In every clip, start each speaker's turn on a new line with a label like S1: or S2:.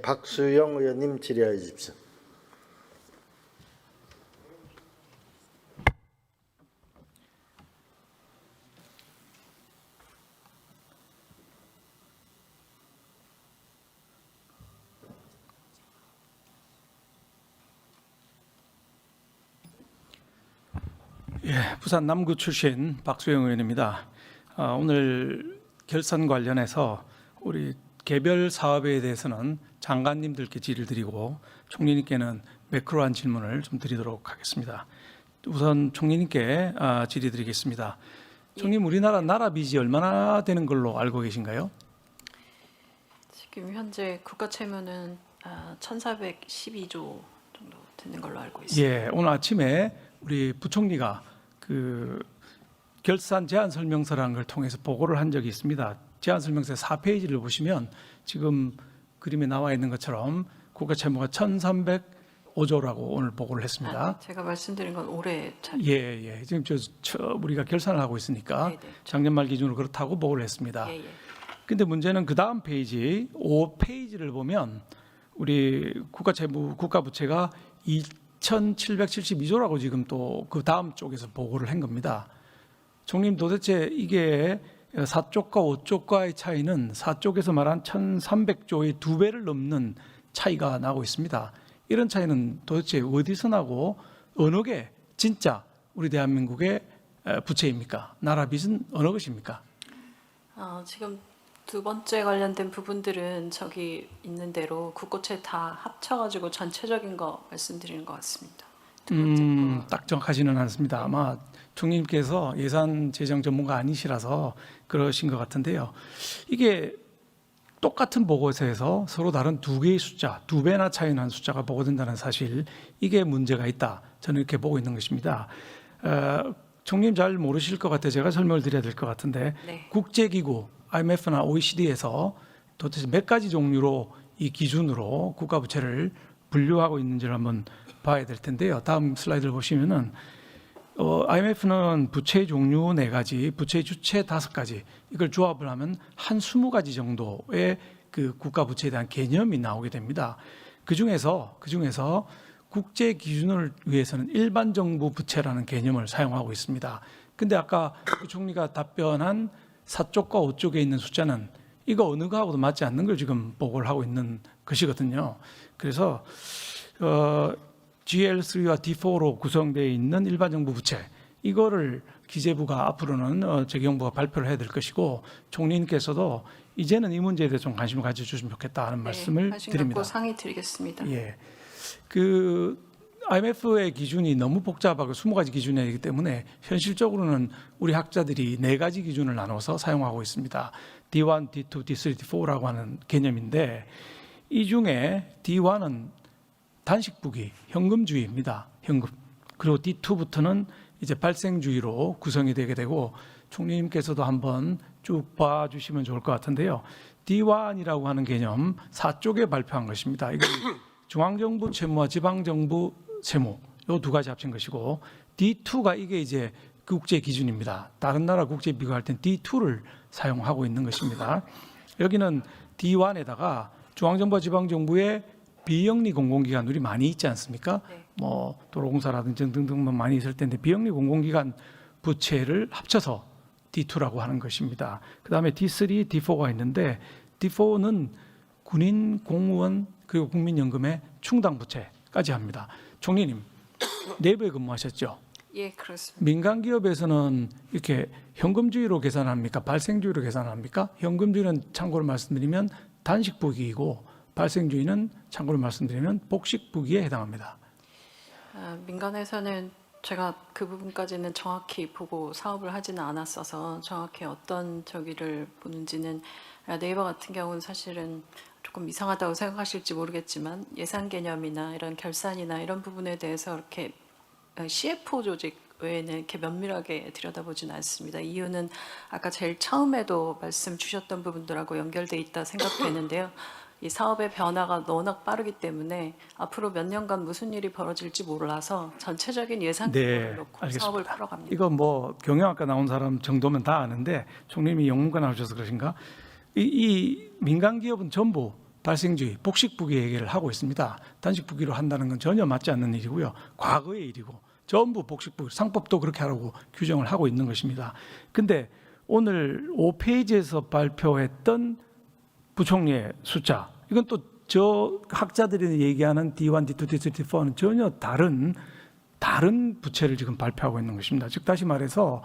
S1: 박수영 의원님 질의하여 주십시오.
S2: 예, 부산 남구 출신 박수영 의원입니다. 오늘 결산 관련해서 우리 개별 사업에 대해서는 장관님들께 질의를 드리고 총리님께는 매크로한 질문을 좀 드리도록 하겠습니다. 우선 총리님께 질의 드리겠습니다. 총리님, 우리나라 나라 빚이 얼마나 되는 걸로 알고 계신가요?
S3: 지금 현재 국가 채무는 1,412조 정도 되는 걸로 알고 있습니다.
S2: 예, 오늘 아침에 우리 부총리가 그 결산 제안 설명서라는 걸 통해서 보고를 한 적이 있습니다. 제안 설명서 4페이지를 보시면 지금 그림에 나와 있는 것처럼 국가 채무가 1,305조라고 오늘 보고를 했습니다.
S3: 제가 말씀드린 건 올해 차.
S2: 예. 지금 우리가 결산을 하고 있으니까
S3: 네네.
S2: 작년 말 기준으로 그렇다고 보고를 했습니다.
S3: 예.
S2: 근데 문제는 그 다음 페이지 5페이지를 보면 우리 국가 채무 국가 부채가 2,772조라고 지금 또 그 다음 쪽에서 보고를 한 겁니다. 총리님, 도대체 이게 4쪽과 5쪽과의 차이는 4쪽에서 말한 1,300조의 2배를 넘는 차이가 나고 있습니다. 이런 차이는 도대체 어디서 나고 어느 게 진짜 우리 대한민국의 부채입니까? 나라 빚은 어느 것입니까?
S3: 지금 두 번째 관련된 부분들은 저기 있는 대로 국고채 다 합쳐가지고 전체적인 거 말씀드리는 것 같습니다. 두 번째 거.
S2: 딱 정확하지는 않습니다. 아마 총리님께서 예산 재정 전문가 아니시라서 그러신 것 같은데요. 이게 똑같은 보고서에서 서로 다른 두 개의 숫자, 2배나 차이 난 숫자가 보고된다는 사실, 이게 문제가 있다. 저는 이렇게 보고 있는 것입니다. 총리님 잘 모르실 것 같아요. 제가 설명을 드려야 될 것 같은데
S3: 네.
S2: 국제기구, IMF나 OECD에서 도대체 몇 가지 종류로 이 기준으로 국가부채를 분류하고 있는지를 한번 봐야 될 텐데요. 다음 슬라이드를 보시면은 IMF는 부채 종류 4가지, 부채 주체 5가지, 이걸 조합을 하면 한 20가지 정도의 그 국가 부채에 대한 개념이 나오게 됩니다. 그 중에서 국제 기준을 위해서는 일반 정부 부채라는 개념을 사용하고 있습니다. 근데 아까 그 총리가 답변한 4쪽과 5쪽에 있는 숫자는 이거 어느 거하고도 맞지 않는 걸 지금 보고를 하고 있는 것이거든요. 그래서 GL3와 D4로 구성되어 있는 일반 정부 부채, 이거를 기재부가 앞으로는 재경부가 발표를 해야 될 것이고, 총리님께서도 이제는 이 문제에 대해 좀 관심을 가져주시면 좋겠다 하는 말씀을
S3: 관심
S2: 드립니다.
S3: 갖고 상의 드리겠습니다.
S2: 예, 그 IMF의 기준이 너무 복잡하고 20가지 기준이기 때문에 현실적으로는 우리 학자들이 4가지 기준을 나눠서 사용하고 있습니다. D1, D2, D3, D4라고 하는 개념인데, 이 중에 D1은 단식부기, 현금주의입니다. 현금. 그리고 D2부터는 이제 발생주의로 구성이 되게 되고, 총리님께서도 한번 쭉 봐주시면 좋을 것 같은데요. D1이라고 하는 개념 4쪽에 발표한 것입니다. 이건 중앙정부 채무와 지방정부 채무, 요 2가지 합친 것이고, D2가 이게 이제 국제 기준입니다. 다른 나라 국제 비교할 땐 D2를 사용하고 있는 것입니다. 여기는 D1에다가 중앙정부와 지방정부의 비영리 공공기관들이 많이 있지 않습니까?
S3: 네.
S2: 뭐 도로공사라든지 등등 많이 있을 텐데 비영리 공공기관 부채를 합쳐서 D2라고 하는 것입니다. 그다음에 D3, D4가 있는데 D4는 군인, 공무원 그리고 국민연금의 충당 부채까지 합니다. 총리님, 내부에 근무하셨죠?
S3: 예, 그렇습니다.
S2: 민간 기업에서는 이렇게 현금주의로 계산합니까? 발생주의로 계산합니까? 현금주의는 참고로 말씀드리면 단식부기이고, 발생주의는 참고로 말씀드리면 복식부기에 해당합니다.
S3: 민간에서는 제가 그 부분까지는 정확히 보고 사업을 하지는 않았어서 정확히 어떤 저기를 보는지는, 네이버 같은 경우는 사실은 조금 이상하다고 생각하실지 모르겠지만 예산 개념이나 이런 결산이나 이런 부분에 대해서 이렇게 CFO 조직 외에는 이렇게 면밀하게 들여다보진 않습니다. 이유는 아까 제일 처음에도 말씀 주셨던 부분들하고 연결돼 있다 생각되는데요. 이 사업의 변화가 워낙 빠르기 때문에 앞으로 몇 년간 무슨 일이 벌어질지 몰라서 전체적인 예산 계획을 놓고
S2: 알겠습니다.
S3: 사업을 풀어갑니다.
S2: 이거 뭐 경영학과 나온 사람 정도면 다 아는데 총님이 영문과 나오셔서 그러신가? 이 민간 기업은 전부 발생주의, 복식부기 얘기를 하고 있습니다. 단식부기로 한다는 건 전혀 맞지 않는 일이고요. 과거의 일이고 전부 복식부기, 상법도 그렇게 하라고 규정을 하고 있는 것입니다. 근데 오늘 5페이지에서 발표했던 부총리의 숫자, 이건 또 저 학자들이 얘기하는 D1, D2, D3, D4는 전혀 다른 부채를 지금 발표하고 있는 것입니다. 즉 다시 말해서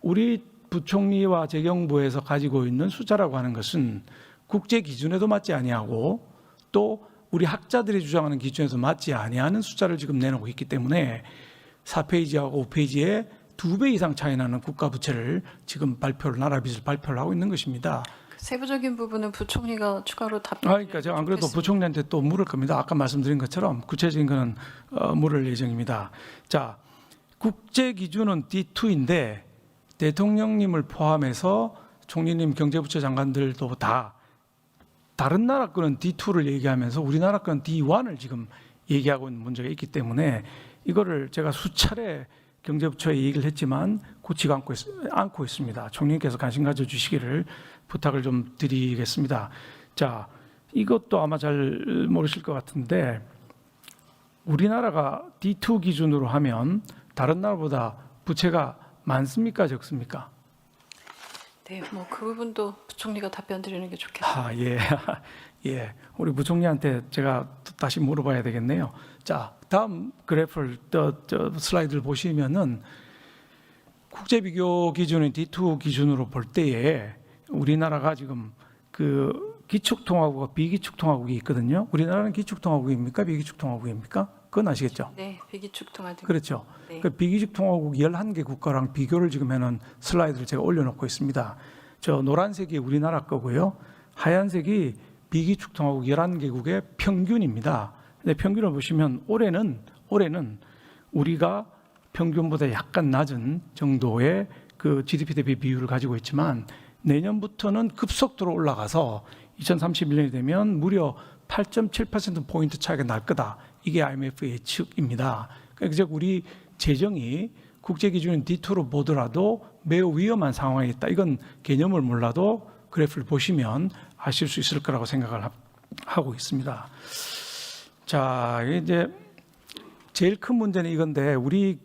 S2: 우리 부총리와 재경부에서 가지고 있는 숫자라고 하는 것은 국제 기준에도 맞지 아니하고 또 우리 학자들이 주장하는 기준에도 맞지 아니하는 숫자를 지금 내놓고 있기 때문에 4페이지하고 5페이지에 2배 이상 차이 나는 국가 부채를 지금 나라 빚을 발표를 하고 있는 것입니다.
S3: 세부적인 부분은 부총리가 추가로 답변.
S2: 그러니까 제가 안 그래도 부총리한테 또 물을 겁니다. 아까 말씀드린 것처럼 구체적인 거는 물을 예정입니다. 자, 국제 기준은 D2인데 대통령님을 포함해서 총리님, 경제부처 장관들도 다 다른 나라 거는 D2를 얘기하면서 우리나라 거는 D1을 지금 얘기하고 있는 문제가 있기 때문에 이거를 제가 수차례 경제부처에 얘기를 했지만 고치가 않고 있습니다. 총리님께서 관심 가져주시기를 부탁을 좀 드리겠습니다. 자, 이것도 아마 잘 모르실 것 같은데 우리나라가 D2 기준으로 하면 다른 나라보다 부채가 많습니까, 적습니까?
S3: 네, 뭐 그 부분도 부총리가 답변 드리는 게 좋겠습니다.
S2: 예, 예. 우리 부총리한테 제가 또 다시 물어봐야 되겠네요. 자, 다음 그래프를 슬라이드를 보시면은 국제 비교 기준인 D2 기준으로 볼 때에 우리나라가 지금 그 기축통화국과 비기축통화국이 있거든요. 우리나라는 기축통화국입니까, 비기축통화국입니까? 그건 아시겠죠?
S3: 네, 비기축통화국.
S2: 그렇죠.
S3: 네.
S2: 그 비기축통화국 11개 국가랑 비교를 지금 해놓은 슬라이드를 제가 올려놓고 있습니다. 저 노란색이 우리나라 거고요. 하얀색이 비기축통화국 11개국의 평균입니다. 근데 평균을 보시면 올해는 우리가 평균보다 약간 낮은 정도의 그 GDP 대비 비율을 가지고 있지만 내년부터는 급속도로 올라가서 2031년이 되면 무려 8.7%포인트 차이가 날 거다. 이게 IMF 예측입니다. 그러니까 우리 재정이 국제 기준인 D2로 보더라도 매우 위험한 상황에 있다. 이건 개념을 몰라도 그래프를 보시면 아실 수 있을 거라고 생각을 하고 있습니다. 자, 이제 제일 큰 문제는 이건데 우리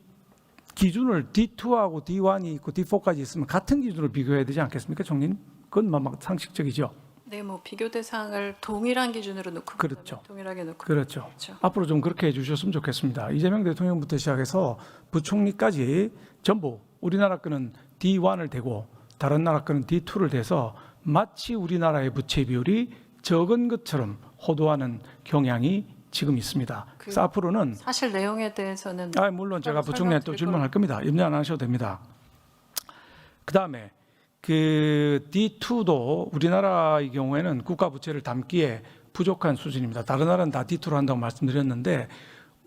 S2: 기준을 D2하고 D1이 있고 D4까지 있으면 같은 기준으로 비교해야 되지 않겠습니까, 총리님? 그건 막 상식적이죠.
S3: 네, 뭐 비교 대상을 동일한 기준으로 놓고
S2: 그렇죠.
S3: 동일하게 놓고
S2: 그렇죠.
S3: 그렇죠.
S2: 앞으로 좀 그렇게 해주셨으면 좋겠습니다. 이재명 대통령부터 시작해서 부총리까지 전부 우리나라 거는 D1을 대고 다른 나라 거는 D2를 대서 마치 우리나라의 부채 비율이 적은 것처럼 호도하는 경향이 지금 있습니다. 그래서 앞으로는
S3: 사실 내용에 대해서는
S2: 물론 제가 부총리한테 또 질문할 겁니다. 염려 안 하셔도 됩니다. 그다음에 그 D2도 우리나라의 경우에는 국가 부채를 담기에 부족한 수준입니다. 다른 나라는 다 D2로 한다고 말씀드렸는데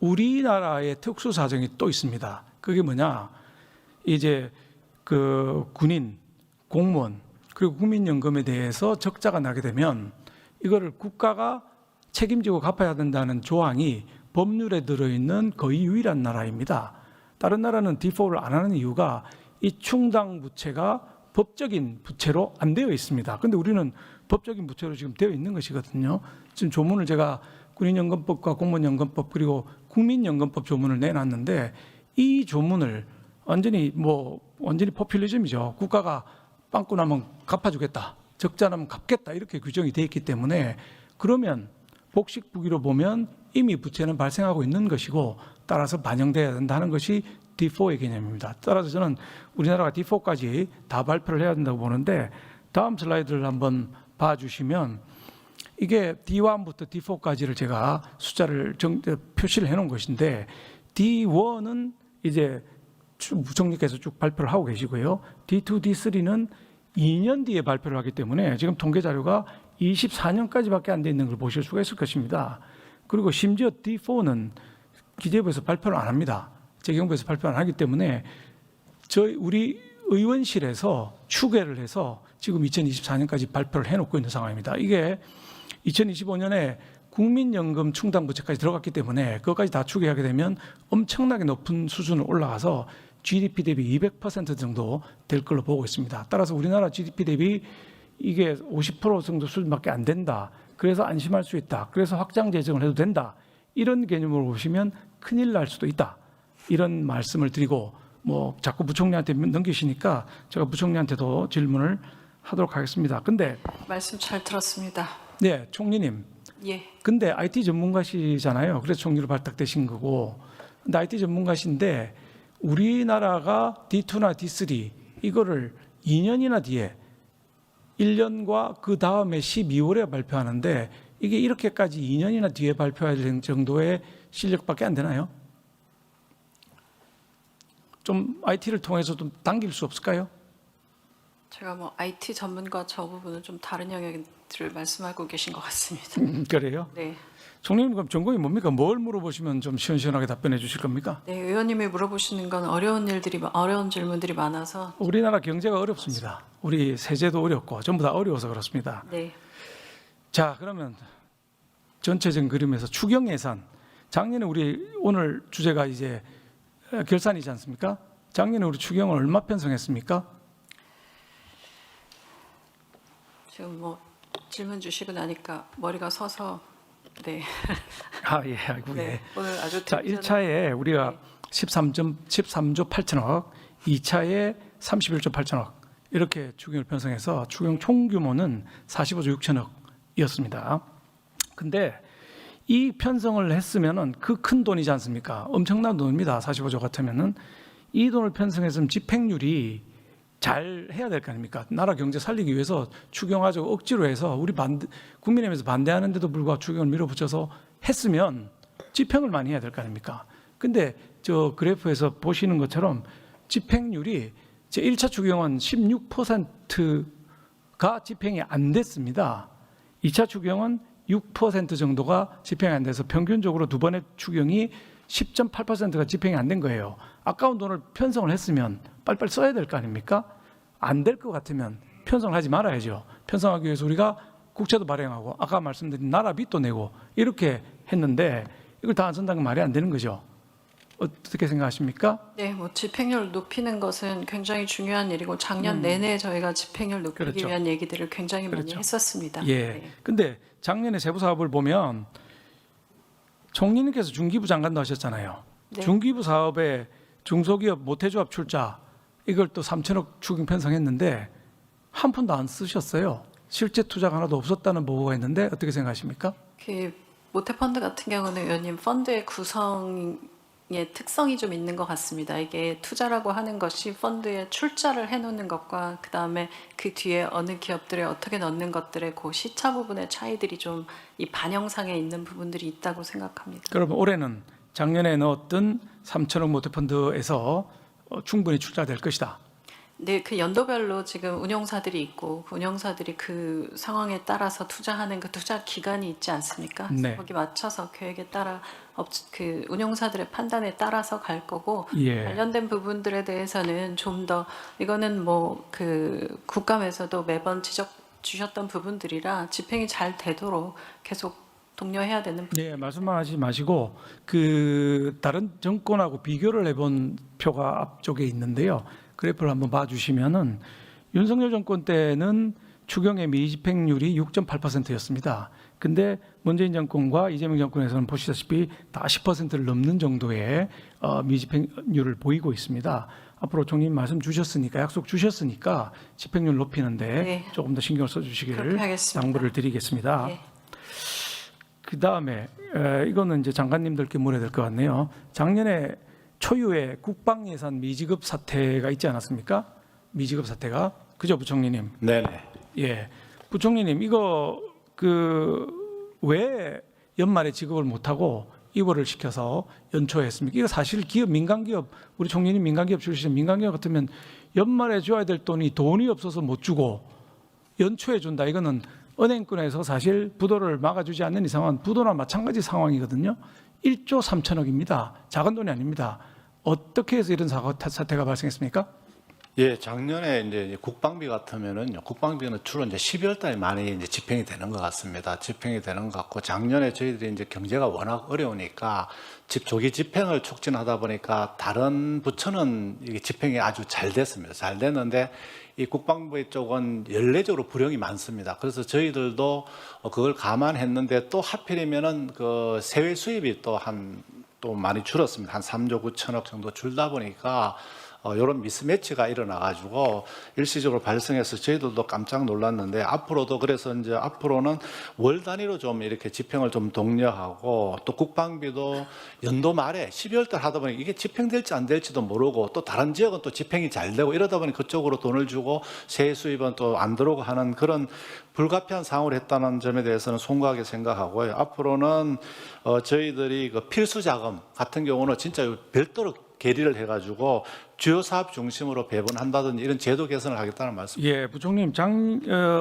S2: 우리나라의 특수 사정이 또 있습니다. 그게 뭐냐? 이제 그 군인, 공무원 그리고 국민연금에 대해서 적자가 나게 되면 이거를 국가가 책임지고 갚아야 된다는 조항이 법률에 들어있는 거의 유일한 나라입니다. 다른 나라는 D4를 안 하는 이유가 이 충당 부채가 법적인 부채로 안 되어 있습니다. 그런데 우리는 법적인 부채로 지금 되어 있는 것이거든요. 지금 조문을 제가 군인연금법과 공무원연금법 그리고 국민연금법 조문을 내놨는데 이 조문을 완전히 포퓰리즘이죠. 국가가 빵꾸 나면 갚아주겠다, 적자 나면 갚겠다 이렇게 규정이 되어 있기 때문에 그러면 복식부기로 보면 이미 부채는 발생하고 있는 것이고 따라서 반영돼야 된다는 것이 D4의 개념입니다. 따라서 저는 우리나라가 D4까지 다 발표를 해야 된다고 보는데 다음 슬라이드를 한번 봐주시면 이게 D1부터 D4까지를 제가 숫자를 표시를 해놓은 것인데 D1은 이제 부총리께서 쭉 발표를 하고 계시고요. D2, D3는 2년 뒤에 발표를 하기 때문에 지금 통계 자료가 24년까지밖에 안 돼 있는 걸 보실 수가 있을 것입니다. 그리고 심지어 D4는 기재부에서 발표를 안 합니다. 재경부에서 발표 안 하기 때문에 우리 의원실에서 추계를 해서 지금 2024년까지 발표를 해놓고 있는 상황입니다. 이게 2025년에 국민연금 충당 부채까지 들어갔기 때문에 그것까지 다 추계하게 되면 엄청나게 높은 수준으로 올라가서 GDP 대비 200% 정도 될 걸로 보고 있습니다. 따라서 우리나라 GDP 대비 이게 50% 정도 수준밖에 안 된다. 그래서 안심할 수 있다. 그래서 확장 재정을 해도 된다. 이런 개념으로 보시면 큰일 날 수도 있다. 이런 말씀을 드리고 뭐 자꾸 부총리한테 넘기시니까 제가 부총리한테도 질문을 하도록 하겠습니다. 근데
S3: 말씀 잘 들었습니다.
S2: 네, 총리님.
S3: 예.
S2: 근데 IT 전문가시잖아요. 그래서 총리로 발탁되신 거고. 근데 IT 전문가신데 우리나라가 D2나 D3 이거를 2년이나 뒤에 1년과 그 다음에 12월에 발표하는데 이게 이렇게까지 2년이나 뒤에 발표해야 되는 정도의 실력밖에 안 되나요? 좀 IT를 통해서 좀 당길 수 없을까요?
S3: 제가 뭐 IT 전문가 저 부분은 좀 다른 영역들을 말씀하고 계신 것 같습니다.
S2: 그래요?
S3: 네.
S2: 총리님 그럼 전공이 뭡니까? 뭘 물어보시면 좀 시원시원하게 답변해 주실 겁니까?
S3: 네, 의원님이 물어보시는 건 어려운 질문들이 많아서
S2: 우리나라 경제가 어렵습니다. 우리 세제도 어렵고 전부 다 어려워서 그렇습니다.
S3: 네.
S2: 자, 그러면 전체적인 그림에서 추경 예산. 작년에 우리 오늘 주제가 이제 결산이지 않습니까? 작년에 우리 추경을 얼마 편성했습니까?
S3: 지금 뭐 질문 주시고 나니까 머리가 서서 네.
S2: 아, 예, 아이고,
S3: 네.
S2: 예.
S3: 오늘 아주
S2: 자, 1차에 우리가
S3: 네.
S2: 13조 8천억, 2차에 31조 8천억 이렇게 추경을 편성해서 추경 총 규모는 45조 6천억이었습니다. 근데 이 편성을 했으면은 그 큰 돈이지 않습니까? 엄청난 돈입니다. 45조 같으면은 이 돈을 편성했으면 집행률이 잘 해야 될 거 아닙니까? 나라 경제 살리기 위해서 추경하자고 억지로 해서 우리 국민의힘에서 반대하는데도 불구하고 추경을 밀어붙여서 했으면 집행을 많이 해야 될 거 아닙니까? 근데 저 그래프에서 보시는 것처럼 집행률이 제 1차 추경은 16%가 집행이 안 됐습니다. 2차 추경은 6% 정도가 집행이 안 돼서 평균적으로 두 번의 추경이 10.8%가 집행이 안 된 거예요. 아까운 돈을 편성을 했으면 빨리빨리 써야 될 거 아닙니까? 안 될 것 같으면 편성을 하지 말아야죠. 편성하기 위해서 우리가 국채도 발행하고 아까 말씀드린 나라 빚도 내고 이렇게 했는데 이걸 다 안 쓴다는 건 말이 안 되는 거죠. 어떻게 생각하십니까?
S3: 네, 뭐 집행률 높이는 것은 굉장히 중요한 일이고 작년 내내 저희가 집행률 높이기
S2: 그렇죠.
S3: 위한 얘기들을 굉장히 많이
S2: 그렇죠.
S3: 했었습니다.
S2: 예.
S3: 네.
S2: 근데 작년에 세부 사업을 보면 총리님께서 중기부 장관도 하셨잖아요.
S3: 네.
S2: 중기부 사업에 중소기업 모태조합 출자 이걸 또 3천억 추경 편성했는데 한 푼도 안 쓰셨어요. 실제 투자가 하나도 없었다는 보고가 있는데 어떻게 생각하십니까?
S3: 그 모태펀드 같은 경우는 의원님 펀드의 구성의 특성이 좀 있는 것 같습니다. 이게 투자라고 하는 것이 펀드에 출자를 해놓는 것과 그 다음에 그 뒤에 어느 기업들에 어떻게 넣는 것들의 그 시차 부분의 차이들이 좀 이 반영상에 있는 부분들이 있다고 생각합니다.
S2: 그러면 올해는 작년에 넣었던 3천억 모태펀드에서 충분히 출자될 것이다.
S3: 네, 그 연도별로 지금 운용사들이 있고 그 운용사들이 그 상황에 따라서 투자하는 그 투자 기간이 있지 않습니까?
S2: 네.
S3: 거기 맞춰서 계획에 따라 그 운용사들의 판단에 따라서 갈 거고
S2: 예.
S3: 관련된 부분들에 대해서는 좀 더 이거는 뭐 그 국감에서도 매번 지적 주셨던 부분들이라 집행이 잘 되도록 계속 독려해야 되는
S2: 네, 말씀만 하지 마시고 그 다른 정권하고 비교를 해본 표가 앞쪽에 있는데요. 그래프를 한번 봐주시면은 윤석열 정권 때는 추경의 미집행률이 6.8%였습니다. 근데 문재인 정권과 이재명 정권에서는 보시다시피 다 10%를 넘는 정도의 미집행률을 보이고 있습니다. 앞으로 총리님 말씀 주셨으니까 약속 주셨으니까 집행률 높이는데
S3: 네.
S2: 조금 더 신경을
S3: 그렇게
S2: 써주시기를
S3: 하겠습니다.
S2: 당부를 드리겠습니다.
S3: 예.
S2: 그 다음에 이거는 이제 장관님들께 물어야 될 것 같네요. 작년에 초유의 국방 예산 미지급 사태가 있지 않았습니까? 미지급 사태가 그죠, 부총리님?
S1: 네네.
S2: 예, 부총리님 이거 왜 연말에 지급을 못하고 이거를 시켜서 연초에 했습니까? 이거 사실 기업 민간기업 우리 총리님 민간기업 출신 민간기업 같으면 연말에 줘야 될 돈이 없어서 못 주고 연초에 준다. 이거는 은행권에서 사실 부도를 막아주지 않는 이상은 부도나 마찬가지 상황이거든요. 1조 3천억입니다. 작은 돈이 아닙니다. 어떻게 해서 이런 사태가 발생했습니까?
S4: 예, 작년에 이제 국방비 같으면은요, 국방비는 주로 이제 12월 달에 많이 이제 집행이 되는 것 같습니다. 집행이 되는 것 같고, 작년에 저희들이 이제 경제가 워낙 어려우니까 조기 집행을 촉진하다 보니까 다른 부처는 이게 집행이 아주 잘 됐습니다. 잘 됐는데 이 국방부 쪽은 연례적으로 불용이 많습니다. 그래서 저희들도 그걸 감안했는데 또 하필이면은 그 세외 수입이 또 많이 줄었습니다. 한 3조 9천억 정도 줄다 보니까 이런 미스매치가 일어나가지고 일시적으로 발생해서 저희들도 깜짝 놀랐는데 앞으로도 그래서 이제 앞으로는 월 단위로 좀 이렇게 집행을 좀 독려하고 또 국방비도 연도 말에 12월 달 하다 보니 이게 집행될지 안 될지도 모르고 또 다른 지역은 또 집행이 잘 되고 이러다 보니 그쪽으로 돈을 주고 세액 수입은 또 안 들어오고 하는 그런 불가피한 상황을 했다는 점에 대해서는 송구하게 생각하고요. 앞으로는 저희들이 그 필수 자금 같은 경우는 진짜 별도로 계리를 해가지고 주요 사업 중심으로 배분한다든지 이런 제도 개선을 하겠다는 말씀.
S2: 예, 부총님,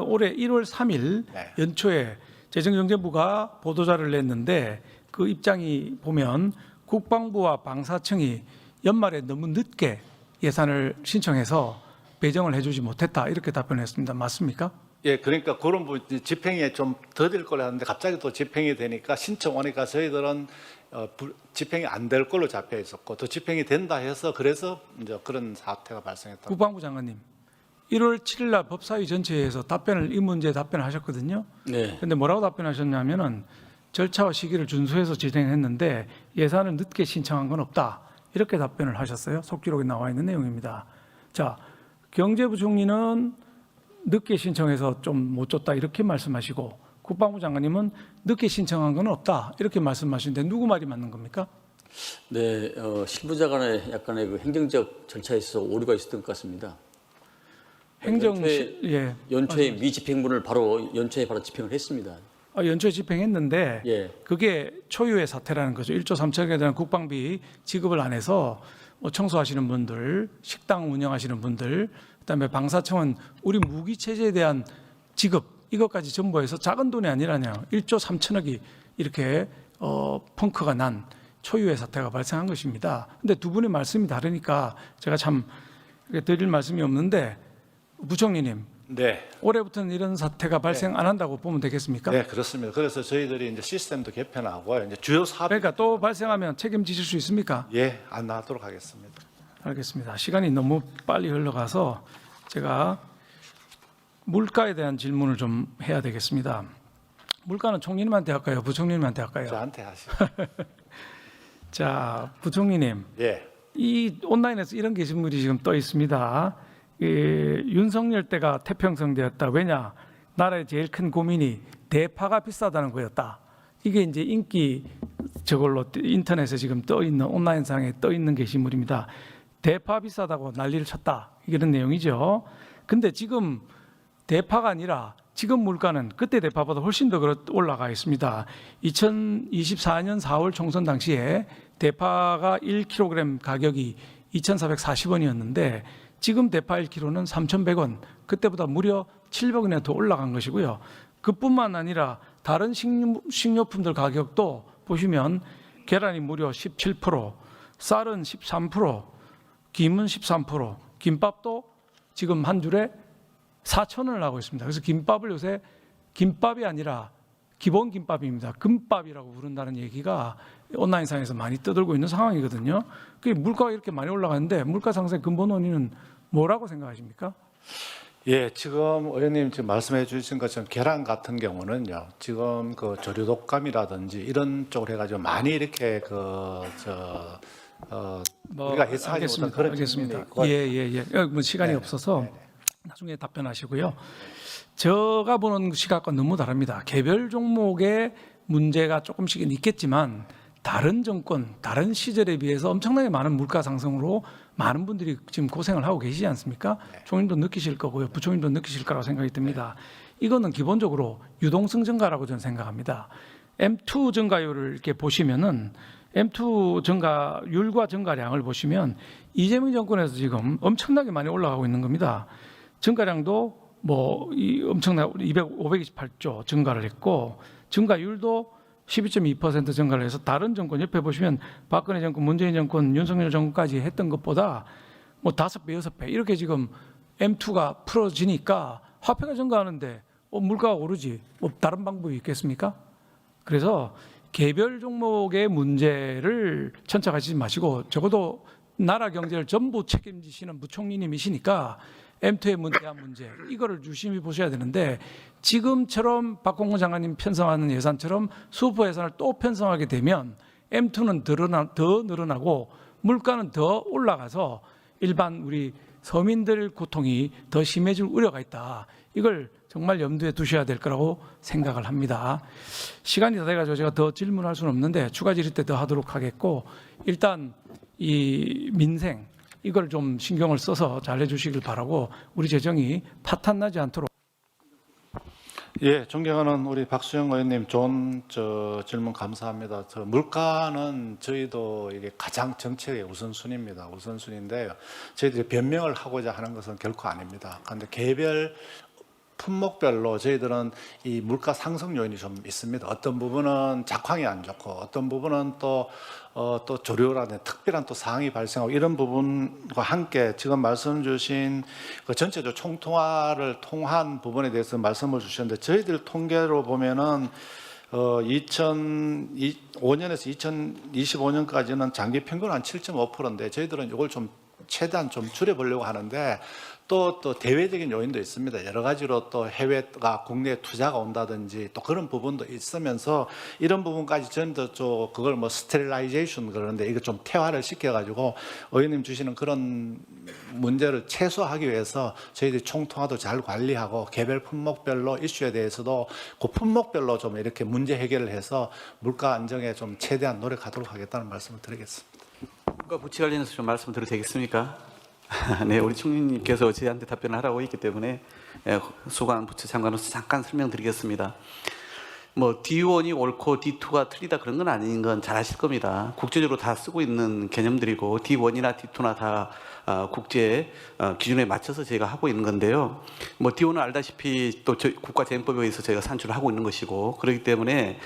S2: 올해 1월 3일
S4: 네.
S2: 연초에 재정경제부가 보도자를 냈는데 그 입장이 보면 국방부와 방사청이 연말에 너무 늦게 예산을 신청해서 배정을 해주지 못했다 이렇게 답변했습니다. 맞습니까?
S4: 예, 그러니까 그런 집행이 좀 더딜 거라 하는데 갑자기 또 집행이 되니까 신청 오니까 저희들은 집행이 안 될 걸로 잡혀 있었고 또 집행이 된다 해서 그래서 이제 그런 사태가 발생했다.
S2: 국방부 장관님, 1월 7일 날 법사위 전체에서 이 문제에 답변을 하셨거든요.
S5: 네.
S2: 근데 뭐라고 답변하셨냐면은 절차와 시기를 준수해서 진행했는데 예산을 늦게 신청한 건 없다. 이렇게 답변을 하셨어요. 속기록에 나와 있는 내용입니다. 자, 경제부총리는 늦게 신청해서 좀 못 줬다 이렇게 말씀하시고 국방부 장관님은 늦게 신청한 건 없다 이렇게 말씀하시는데 누구 말이 맞는 겁니까?
S5: 네, 실무자 간의 약간의 그 행정적 절차에 있어서 오류가 있었던 것 같습니다. 연초에 미집행분을 연초에 바로 집행을 했습니다.
S2: 연초에 집행했는데
S5: 예.
S2: 그게 초유의 사태라는 거죠. 1조 3천억에 대한 국방비 지급을 안 해서 청소하시는 분들, 식당 운영하시는 분들, 그다음에 방사청은 우리 무기 체제에 대한 지급 이것까지 전부 해서 작은 돈이 아니라냐 1조 3천억이 이렇게 펑크가 난 초유의 사태가 발생한 것입니다. 근데 두 분의 말씀이 다르니까 제가 참 드릴 말씀이 없는데 부총리님,
S4: 네,
S2: 올해부터는 이런 사태가 발생 안 한다고 보면 되겠습니까?
S4: 네 그렇습니다. 그래서 저희들이 이제 시스템도 개편하고 이제 주요 사업
S2: 그러니까 또 발생하면 책임지실 수 있습니까?
S4: 안 나도록 하겠습니다.
S2: 알겠습니다. 시간이 너무 빨리 흘러가서 제가 물가에 대한 질문을 좀 해야 되겠습니다. 물가는 총리님한테 할까요? 부총리님한테 할까요?
S4: 저한테 하시죠.
S2: 자, 부총리님,
S4: 예,
S2: 이 온라인에서 이런 게시물이 지금 떠 있습니다. 윤석열 때가 태평성되었다. 왜냐? 나라의 제일 큰 고민이 대파가 비싸다는 거였다. 이게 이제 인기 저걸로 인터넷에 지금 떠 있는 온라인상에 떠 있는 게시물입니다. 대파 비싸다고 난리를 쳤다. 이런 내용이죠. 근데 지금 대파가 아니라 지금 물가는 그때 대파보다 훨씬 더 올라가 있습니다. 2024년 4월 총선 당시에 대파가 1kg 가격이 2,440원이었는데 지금 대파 1kg는 3,100원, 그때보다 무려 700원이나 더 올라간 것이고요. 그뿐만 아니라 다른 식료품들 가격도 보시면 계란이 무려 17%, 쌀은 13%, 김은 13%, 김밥도 지금 한 줄에 4,000원을 하고 있습니다. 그래서 김밥을 요새 김밥이 아니라 기본 김밥입니다. 금밥이라고 부른다는 얘기가 온라인상에서 많이 떠들고 있는 상황이거든요. 그 물가가 이렇게 많이 올라가는데 물가 상승의 근본 원인은 뭐라고 생각하십니까?
S4: 예, 지금 의원님 지금 말씀해 주신 것처럼 계란 같은 경우는요, 지금 그 조류 독감이라든지 이런 쪽으로 해가지고 많이 이렇게 우리가 예상하지 못한 그런 측면이 있고.
S2: 예. 뭐 시간이 없어서 나중에 답변하시고요. 제가 보는 시각과 너무 다릅니다. 개별 종목의 문제가 조금씩은 있겠지만 다른 정권, 다른 시절에 비해서 엄청나게 많은 물가 상승으로 많은 분들이 지금 고생을 하고 계시지 않습니까? 총님도 느끼실 거고요. 부총님도 느끼실 거라고 생각이 듭니다. 이거는 기본적으로 유동성 증가라고 저는 생각합니다. M2 증가율을 이렇게 보시면은 M2 증가율과 증가량을 보시면 이재명 정권에서 지금 엄청나게 많이 올라가고 있는 겁니다. 증가량도 엄청나게 528조 증가를 했고 증가율도 12.2% 증가를 해서 다른 정권 옆에 보시면 박근혜 정권, 문재인 정권, 윤석열 정권까지 했던 것보다 뭐 5배, 6배 이렇게 지금 M2가 풀어지니까 화폐가 증가하는데 물가가 오르지. 뭐 다른 방법이 있겠습니까? 그래서 개별 종목의 문제를 천착하지 마시고 적어도 나라 경제를 전부 책임지시는 부총리님이시니까 M2에 대한 문제 이거를 유심히 보셔야 되는데 지금처럼 박홍근 장관님 편성하는 예산처럼 수퍼 예산을 또 편성하게 되면 M2는 더 늘어나고 물가는 더 올라가서 일반 우리 서민들 고통이 더 심해질 우려가 있다. 이걸 정말 염두에 두셔야 될 거라고 생각을 합니다. 시간이 다 돼가지고 제가 더 질문할 수는 없는데 추가 질의 때 더 하도록 하겠고 일단 이 민생 이걸 좀 신경을 써서 잘 해주시길 바라고 우리 재정이 파탄나지 않도록.
S4: 예, 존경하는 우리 박수영 의원님 좋은 질문 감사합니다. 물가는 저희도 이게 가장 정책의 우선순위입니다. 우선순위인데요. 저희들이 변명을 하고자 하는 것은 결코 아닙니다. 그런데 개별 품목별로 저희들은 이 물가 상승 요인이 좀 있습니다. 어떤 부분은 작황이 안 좋고 어떤 부분은 또 조류라는 특별한 또 사항이 발생하고 이런 부분과 함께 지금 말씀 주신 그 전체적 총통화를 통한 부분에 대해서 말씀을 주셨는데 저희들 통계로 보면은 2005년에서 2025년까지는 장기 평균 한 7.5%인데 저희들은 이걸 좀 최대한 좀 줄여보려고 하는데 또 대외적인 요인도 있습니다. 여러 가지로 또 해외가 국내에 투자가 온다든지 또 그런 부분도 있으면서 이런 부분까지 전부 그걸 뭐 스테릴라이제이션 그러는데 이거 좀 태화를 시켜가지고 의원님 주시는 그런 문제를 최소화하기 위해서 저희들이 총통화도 잘 관리하고 개별 품목별로 이슈에 대해서도 그 품목별로 좀 이렇게 문제 해결을 해서 물가 안정에 좀 최대한 노력하도록 하겠다는 말씀을 드리겠습니다.
S6: 물가 부채 관련해서 좀 말씀드려도 되겠습니까? 네, 우리 총리님께서 저희한테 답변을 하라고 했기 때문에 수관 부처 장관으로서 잠깐 설명드리겠습니다. 뭐 D1이 옳고 D2가 틀리다 그런 건 아닌 건 잘 아실 겁니다. 국제적으로 다 쓰고 있는 개념들이고 D1이나 D2나 다 국제 기준에 맞춰서 저희가 하고 있는 건데요. 뭐 D1은 알다시피 또 국가재정법에 의해서 저희가 산출을 하고 있는 것이고 그렇기 때문에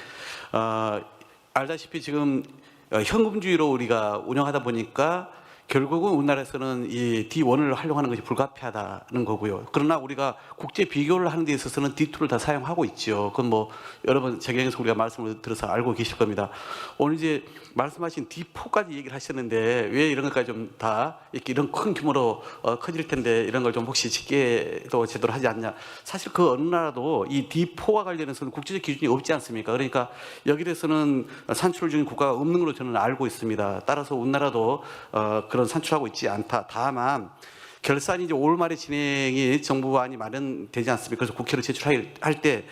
S6: 알다시피 지금 현금주의로 우리가 운영하다 보니까 결국은 우리나라에서는 이 D1을 활용하는 것이 불가피하다는 거고요. 그러나 우리가 국제 비교를 하는 데 있어서는 D2를 다 사용하고 있죠. 그건 뭐 여러 번 재경에서 우리가 말씀을 들어서 알고 계실 겁니다. 오늘 이제 말씀하신 D4까지 얘기를 하셨는데 왜 이런 것까지 좀 다 이렇게 이런 큰 규모로 커질 텐데 이런 걸 좀 혹시 집계도 제대로 하지 않냐. 사실 그 어느 나라도 이 D4와 관련해서는 국제적 기준이 없지 않습니까? 그러니까 여기 대해서는 산출 중인 국가가 없는 걸로 저는 알고 있습니다. 따라서 우리나라도 그런 산출하고 있지 않다. 다만 결산이 이제 5월 말에 진행이 정부안이 마련되지 않습니까? 그래서 국회로 제출할 때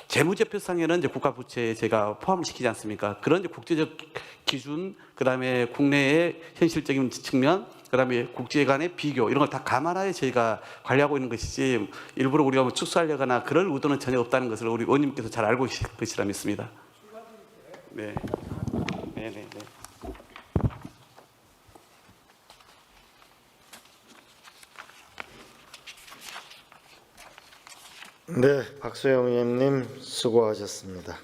S6: 재무제표상에는 이제 국가 부채에 제가 포함을 시키지 않습니까? 그런 이제 국제적 기준, 그다음에 국내의 현실적인 측면, 그다음에 국제 간의 비교 이런 걸 다 감안하에 저희가 관리하고 있는 것이지 일부러 우리가 뭐 축소하려거나 그럴 의도는 전혀 없다는 것을 우리 의원님께서 잘 알고 계실 것이라 믿습니다. 네, 네, 네.
S1: 네, 박수영 의원님 수고하셨습니다.